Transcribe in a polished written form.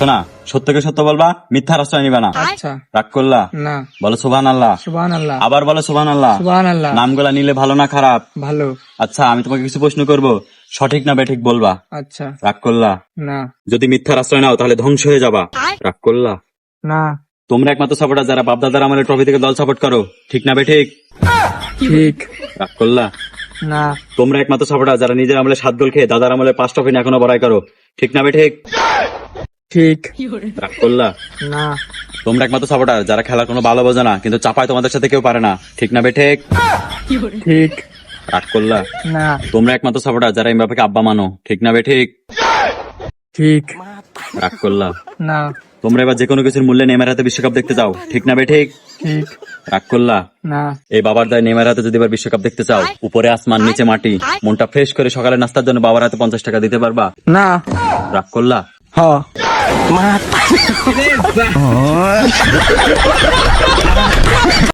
শোনা, সত্যকে সত্য বলবা, মিথ্যার আশ্রয় নিবা না। আচ্ছা। রাগ করলা? না। বলো সুবহানাল্লাহ। সুবহানাল্লাহ। আবার বলো সুবহানাল্লাহ। সুবহানাল্লাহ। নামগুলা নিলে ভালো না খারাপ? ভালো। আচ্ছা, আমি তোমাকে কিছু প্রশ্ন করব, সঠিক না বেঠিক বলবা। আচ্ছা। রাগ করলা? না। যদি মিথ্যার আশ্রয় নাও তাহলে ধ্বংস হয়ে যাবা। রাগ করলা? না। তোমরা একমাত্র সাপোর্টার যারা বাপদাদার আমলে ট্রফি থেকে দল সাপোর্ট করো, ঠিক না বেঠিক? ঠিক। রাগ করলা? না। তোমরা একমাত্র সাপোর্টার যারা নিজের আমলে 7 গোল খেয়ে দাদার আমলে 5 ট্রফি নিয়ে এখনো বড়াই করো, ঠিক না বেঠিক? ঠিক। রাগ করলা? না। তোমরা একমাত্র সাপোর্টার যারা খেলার কোনো ভালো বোঝে না, কিন্তু চাপায় তোমাদের সাথে কেউ পারে না, ঠিক না বেঠিক? ঠিক। রাগ করলা? না। তোমরা একমাত্র সাপোর্টার যারা এমবাপ্পেকে আব্বা মানো, ঠিক না বেঠিক? ঠিক। রাগ করলা? না। তোমরা এবার যে কোনো কিছুর মূল্যে নেইমার হাতে বিশ্বকাপ দেখতে চাও, ঠিক না বেঠিক? ঠিক। রাগ করলা? না। এই বাবার দায় নেইমার হাতে যদি এবার বিশ্বকাপ দেখতে চাও, উপরে আসমান নিচে মাটি, মনটা ফ্রেশ করে সকালে নাস্তার জন্য বাবার হাতে 50 টাকা দিতে পারবা? না। রাগ করলা? হ।